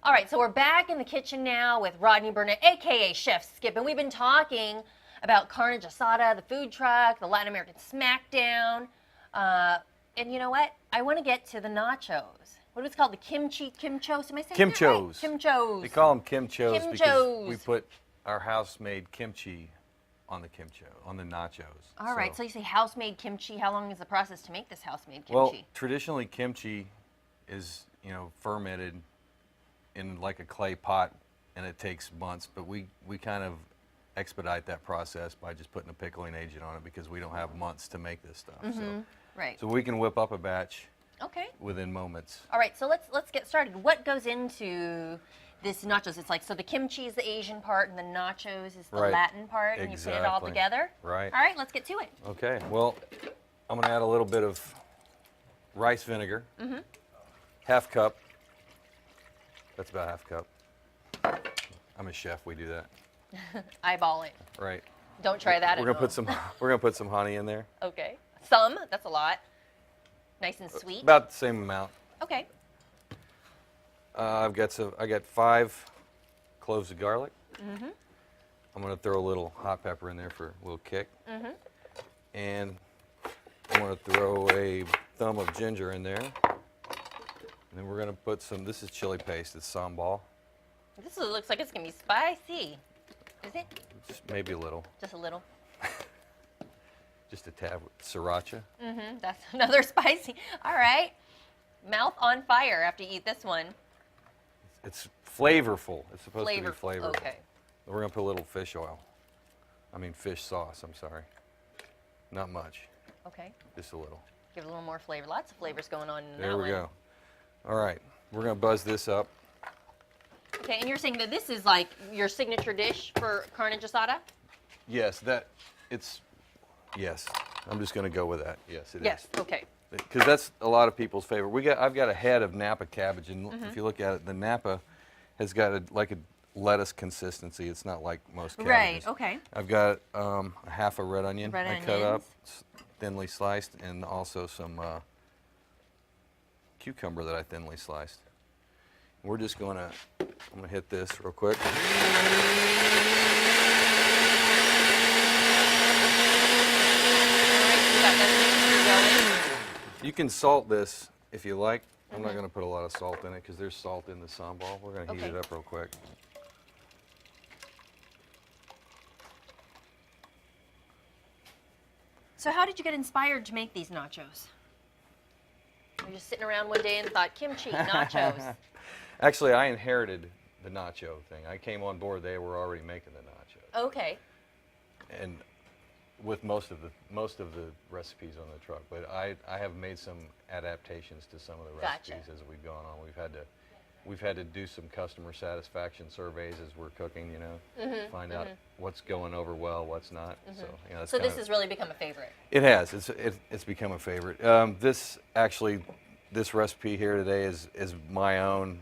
All right, so we're back in the kitchen now with Rodney Burnett, a.k.a. Chef Skip, and we've been talking about Karnage Asade, the food truck, the Latin American Smackdown, and you know what? I want to get to the nachos. What is it called? The kimchos? Am I saying that right? Kimchos. They call them kimchos because we put our house-made kimchi on the nachos. All right, so you say house-made kimchi. How long is the process to make this house-made kimchi? Well, traditionally kimchi is, fermented in like a clay pot, and it takes months, but we kind of expedite that process by just putting a pickling agent on it because we don't have months to make this stuff. Right. So we can whip up a batch within moments. All right, so let's get started. What goes into this nachos? It's like, so the kimchi is the Asian part and the nachos is the Latin part, and you put it all together? Right. All right, let's get to it. Okay, well, I'm going to add a little bit of rice vinegar, half cup. That's about half cup. I'm a chef, we do that. Eyeball it. Right. Don't try that at home. We're gonna put some honey in there. Okay. Some, that's a lot. Nice and sweet. About the same amount. Okay. I got 5 cloves of garlic. I'm gonna throw a little hot pepper in there for a little kick. And I'm gonna throw a thumb of ginger in there. And then we're gonna put some, this is chili paste, it's sambal. This looks like it's gonna be spicy. Is it? Just maybe a little. Just a little. Just a tad with sriracha. That's another spicy. All right. Mouth on fire after you eat this one. It's flavorful. It's supposed to be flavorful. Okay. We're gonna put a little fish sauce, I'm sorry. Not much. Okay. Just a little. Give it a little more flavor. Lots of flavors going on in that one. There we go. All right, we're gonna buzz this up. Okay, and you're saying that this is like your signature dish for Karnage Asade? Yes, yes. I'm just gonna go with that. Yes, it is. Yes, okay. Because that's a lot of people's favorite. I've got a head of Napa cabbage, and if you look at it, the Napa has got like a lettuce consistency. It's not like most cabbages. Right, okay. I've got a half a red onion I cut up, thinly sliced, and also some cucumber that I thinly sliced. We're just I'm gonna hit this real quick. You can salt this if you like. I'm not gonna put a lot of salt in it because there's salt in the sambal. We're gonna heat it up real quick. So how did you get inspired to make these nachos? You're just sitting around one day and thought, kimchi, nachos. Actually, I inherited the nacho thing. I came on board, they were already making the nachos. Okay. And with most of the recipes on the truck, but I have made some adaptations to some of the recipes as we've gone on. We've had to do some customer satisfaction surveys as we're cooking, find out what's going over well, what's not. So this has really become a favorite. It has. It's become a favorite. This recipe here today is my own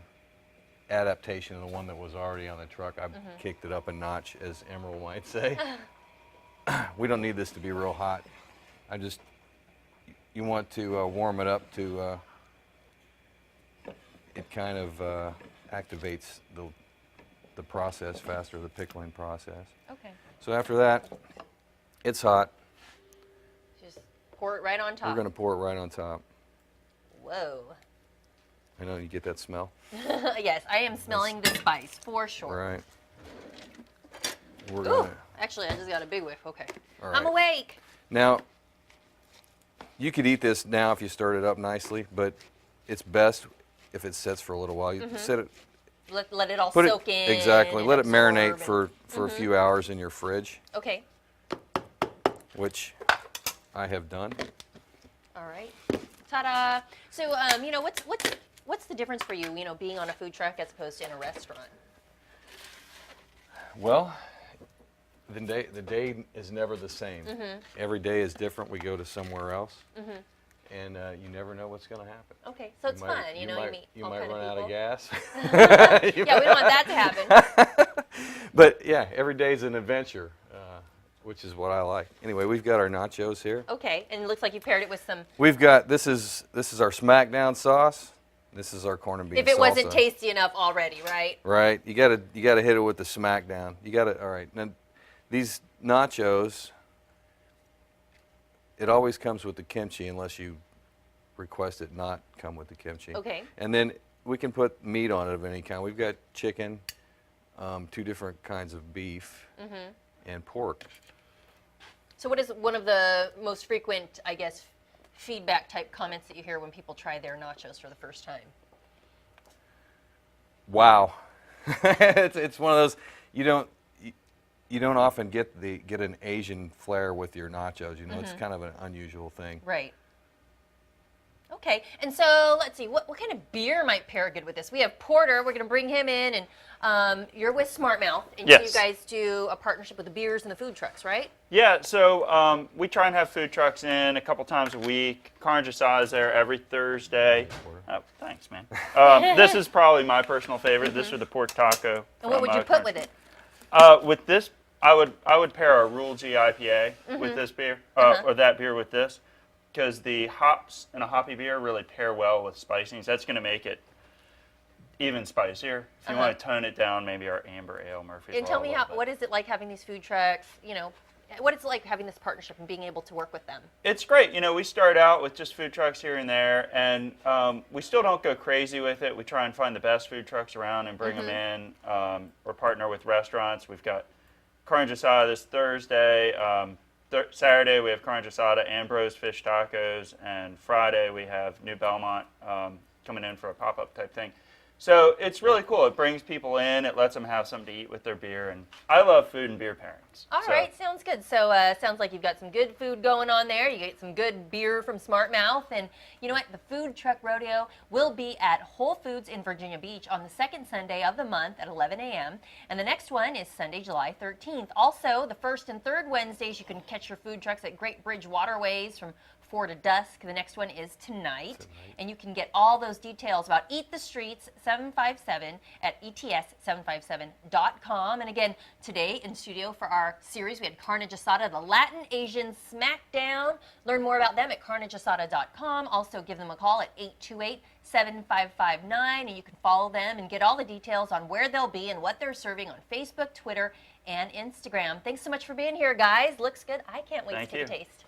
adaptation of the one that was already on the truck. I've kicked it up a notch, as Emerald might say. We don't need this to be real hot. You want to warm it up to. It kind of activates the process faster, the pickling process. Okay. So after that, it's hot. Just pour it right on top. We're going to pour it right on top. Whoa. I know you get that smell. Yes, I am smelling the spice for sure. Right. Actually, I just got a big whiff. Okay. All right. I'm awake. Now, you could eat this now if you stirred it up nicely, but it's best if it sits for a little while. You set it. Let it all soak in. Exactly. Let it marinate for a few hours in your fridge. Okay. Which I have done. All right. Ta-da! So, what's the difference for you, being on a food truck as opposed to in a restaurant? Well, the day is never the same. Every day is different. We go to somewhere else, and you never know what's going to happen. Okay, so it's fun. You might run out of gas. Yeah, we don't want that to happen. But yeah, every day is an adventure, which is what I like. Anyway, we've got our nachos here. Okay, and it looks like you paired it with some. We've got this is our Smackdown sauce. This is our corn and beans If it wasn't salsa. tasty enough already, right? Right. You gotta hit it with the smackdown. You gotta. All right. Now, these nachos. It always comes with the kimchi unless you request it not come with the kimchi. Okay. And then we can put meat on it of any kind. We've got chicken, 2 different kinds of beef, and pork. So what is one of the most frequent, I guess, feedback type comments that you hear when people try their nachos for the first time? Wow. it's one of those you don't often get an Asian flair with your nachos. You know, it's kind of an unusual thing. Right. Okay, and so let's see, what kind of beer might pair good with this? We have Porter, we're going to bring him in, and you're with Smart Mouth, and Yes. you guys do a partnership with the beers and the food trucks, right? Yeah, so we try and have food trucks in a couple times a week. Karnage Asade is there every Thursday. Oh, thanks, man. This is probably my personal favorite. This or the pork taco. And what would you put with it? With this, I would pair a Rule G IPA with this beer, or that beer with this, because the hops in a hoppy beer really pair well with spicings. That's going to make it even spicier. If you want to tone it down, maybe our amber ale, Murphy's Law. And tell me, what is it like having these food trucks, you know, what is it like having this partnership and being able to work with them? It's great. You know, we start out with just food trucks here and there, and we still don't go crazy with it. We try and find the best food trucks around and bring them in, or partner with restaurants. We've got Karnage Asade this Thursday. Saturday we have Karnage Asade, Ambrose Fish Tacos, and Friday we have New Belmont coming in for a pop-up type thing. So it's really cool. It brings people in. It lets them have something to eat with their beer. And I love food and beer pairings. All right, sounds good. So sounds like you've got some good food going on there. You get some good beer from Smart Mouth. And you know what? The Food Truck Rodeo will be at Whole Foods in Virginia Beach on the second Sunday of the month at 11 a.m. And the next one is Sunday, July 13th. Also, the first and third Wednesdays, you can catch your food trucks at Great Bridge Waterways from 4 to dusk. The next one is tonight. And you can get all those details about Eat the Streets 757 at ets757.com. And again, today in studio for our series, we had Karnage Asade, the Latin Asian Smackdown. Learn more about them at karnageasade.com. Also give them a call at 828-7559, and you can follow them and get all the details on where they'll be and what they're serving on Facebook, Twitter, and Instagram. Thanks so much for being here, guys. Looks good. I can't wait to take a taste.